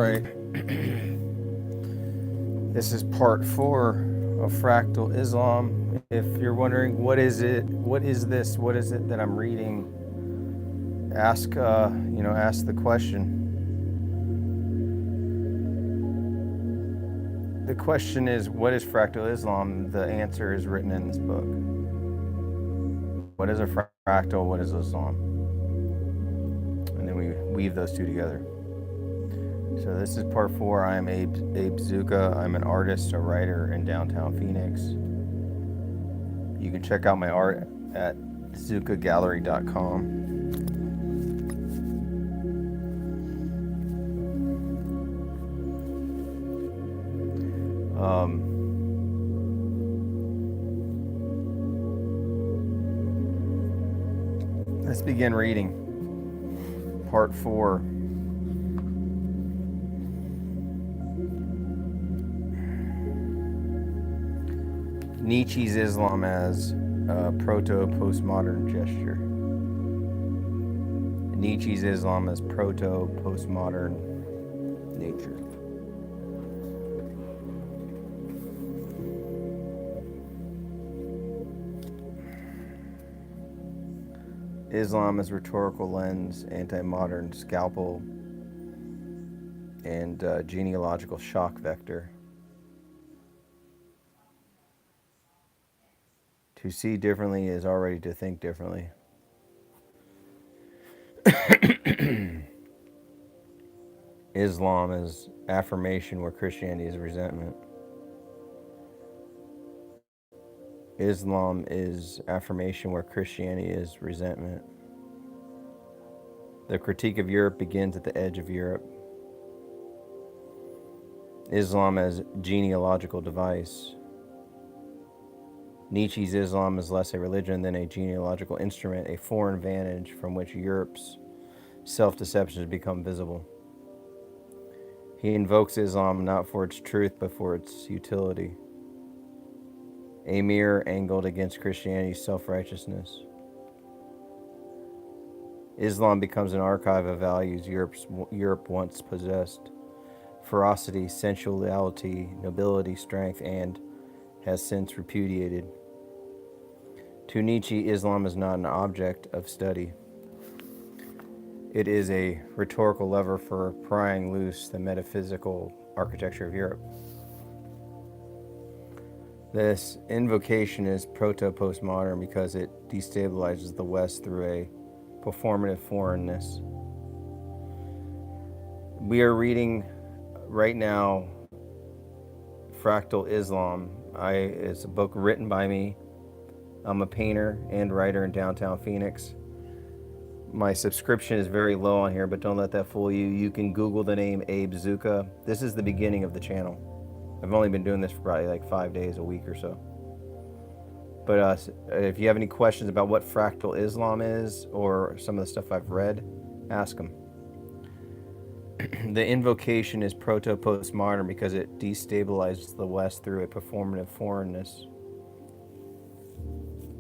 right. This is part 4 of Fractal Islam. If you're wondering what is it, what is this, what is it that I'm reading, ask the question. The question is, what is Fractal Islam? The answer is written in this book. What is a fractal? What is Islam? And then we weave those two together. So this is part 4. I am Abe Zucca. I'm an artist, a writer in downtown Phoenix. You can check out my art at zuccagallery.com. Let's begin reading part 4. Nietzsche's Islam as a proto-postmodern gesture. Nietzsche's Islam as proto-postmodern nature. Islam as rhetorical lens, anti-modern scalpel, and genealogical shock vector. To see differently is already to think differently. Islam is affirmation where Christianity is resentment. Islam is affirmation where Christianity is resentment. The critique of Europe begins at the edge of Europe. Islam as genealogical device. Nietzsche's Islam is less a religion than a genealogical instrument, a foreign vantage from which Europe's self-deceptions become visible. He invokes Islam not for its truth, but for its utility. A mirror angled against Christianity's self-righteousness. Islam becomes an archive of values Europe once possessed: ferocity, sensuality, nobility, strength, and has since repudiated. To Nietzsche, Islam is not an object of study. It is a rhetorical lever for prying loose the metaphysical architecture of Europe. This invocation is proto-postmodern because it destabilizes the West through a performative foreignness. We are reading right now Fractal Islam. It's a book written by me. I'm a painter and writer in downtown Phoenix. My subscription is very low on here, but don't let that fool you. You can Google the name Abe Zucca. This is the beginning of the channel. I've only been doing this for probably like 5 days a week or so. But if you have any questions about what Fractal Islam is or some of the stuff I've read, ask them. The invocation is proto-postmodern because it destabilizes the West through a performative foreignness.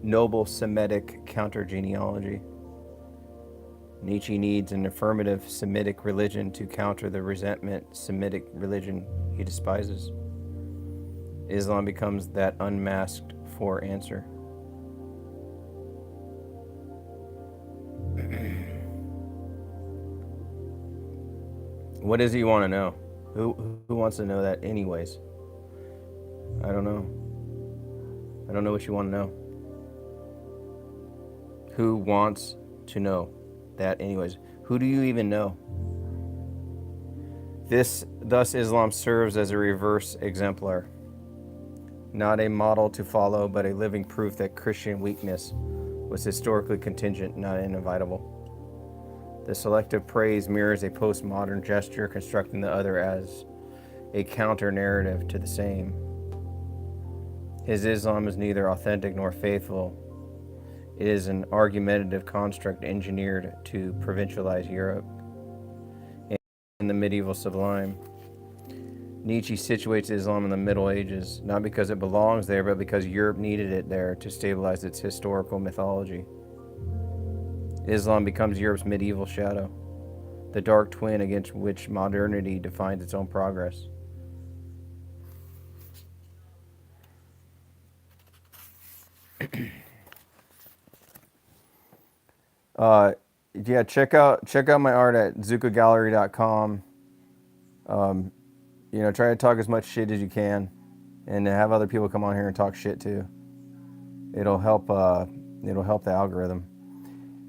Noble Semitic counter-genealogy. Nietzsche needs an affirmative Semitic religion to counter the resentment Semitic religion he despises. Islam becomes that unmasked for answer. What is it you want to know? Who wants to know that anyways? I don't know. I don't know what you want to know. Who wants to know that anyways? Who do you even know? Thus Islam serves as a reverse exemplar. Not a model to follow, but a living proof that Christian weakness was historically contingent, not inevitable. The selective praise mirrors a postmodern gesture, constructing the other as a counter-narrative to the same. His Islam is neither authentic nor faithful. It is an argumentative construct engineered to provincialize Europe in the medieval sublime. Nietzsche situates Islam in the Middle Ages, not because it belongs there, but because Europe needed it there to stabilize its historical mythology. Islam becomes Europe's medieval shadow, the dark twin against which modernity defines its own progress. Yeah, check out my art at zuccagallery.com. Try to talk as much shit as you can, and have other people come on here and talk shit too. It'll help the algorithm.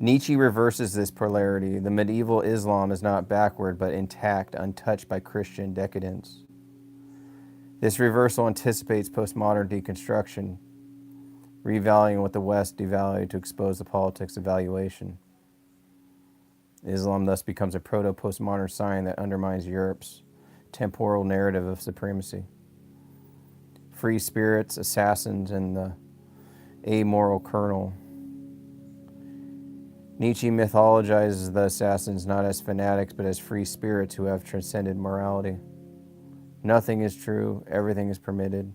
Nietzsche reverses this polarity. The medieval Islam is not backward, but intact, untouched by Christian decadence. This reversal anticipates postmodern deconstruction, revaluing what the West devalued to expose the politics of valuation. Islam thus becomes a proto-postmodern sign that undermines Europe's temporal narrative of supremacy. Free spirits, assassins, and the amoral kernel. Nietzsche mythologizes the assassins not as fanatics, but as free spirits who have transcended morality. Nothing is true, everything is permitted.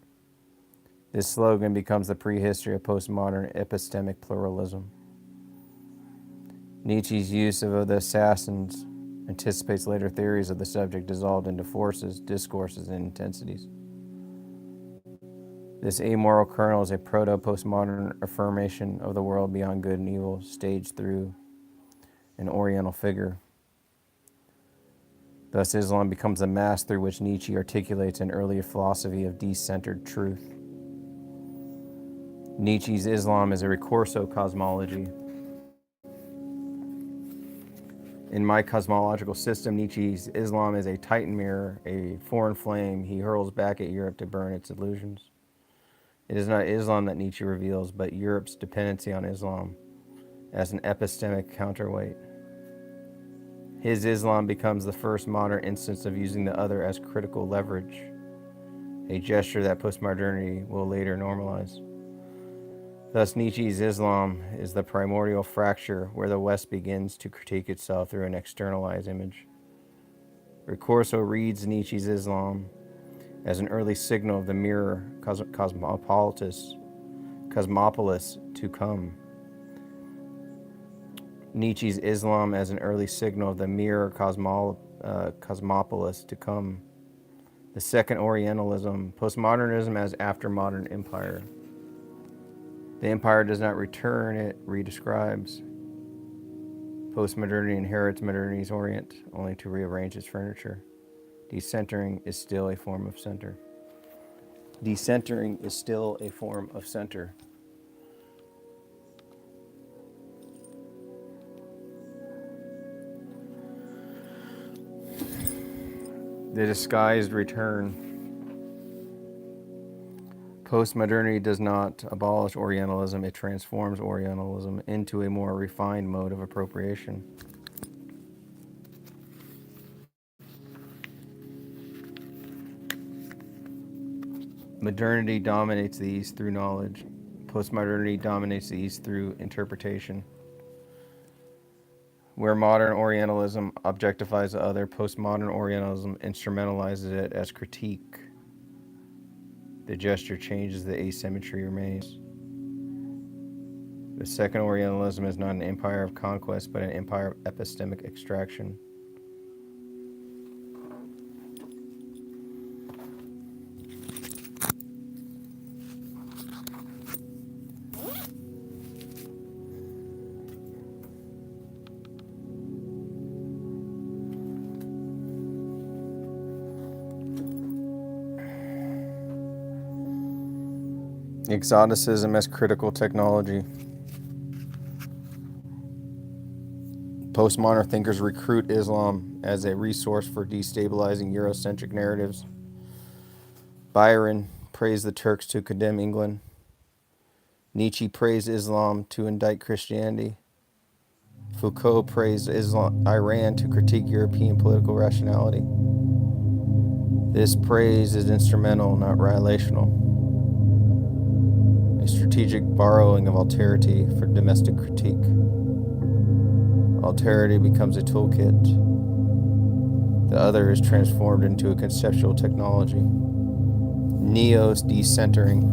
This slogan becomes the prehistory of postmodern epistemic pluralism. Nietzsche's use of the assassins anticipates later theories of the subject dissolved into forces, discourses, and intensities. This amoral kernel is a proto-postmodern affirmation of the world beyond good and evil, staged through an Oriental figure. Thus, Islam becomes the mask through which Nietzsche articulates an earlier philosophy of de-centered truth. Nietzsche's Islam is a recurso cosmology. In my cosmological system, Nietzsche's Islam is a Titan mirror, a foreign flame he hurls back at Europe to burn its illusions. It is not Islam that Nietzsche reveals, but Europe's dependency on Islam as an epistemic counterweight. His Islam becomes the first modern instance of using the other as critical leverage, a gesture that postmodernity will later normalize. Thus, Nietzsche's Islam is the primordial fracture where the West begins to critique itself through an externalized image. Ricorso reads Nietzsche's Islam as an early signal of the mirror cosmopolis to come. Nietzsche's Islam as an early signal of the mirror cosmopolis to come. The second Orientalism, postmodernism as after-modern empire. The empire does not return, it redescribes. Postmodernity inherits modernity's orient, only to rearrange its furniture. Decentering is still a form of center. Decentering is still a form of center. The disguised return. Postmodernity does not abolish Orientalism, it transforms Orientalism into a more refined mode of appropriation. Modernity dominates the East through knowledge. Postmodernity dominates the East through interpretation. Where modern Orientalism objectifies the other, postmodern Orientalism instrumentalizes it as critique. The gesture changes, the asymmetry remains. The second Orientalism is not an empire of conquest, but an empire of epistemic extraction. Exoticism as critical technology. Postmodern thinkers recruit Islam as a resource for destabilizing Eurocentric narratives. Byron praised the Turks to condemn England. Nietzsche praised Islam to indict Christianity. Foucault praised Iran to critique European political rationality. This praise is instrumental, not relational. A strategic borrowing of alterity for domestic critique. Alterity becomes a toolkit. The other is transformed into a conceptual technology. Neos decentering.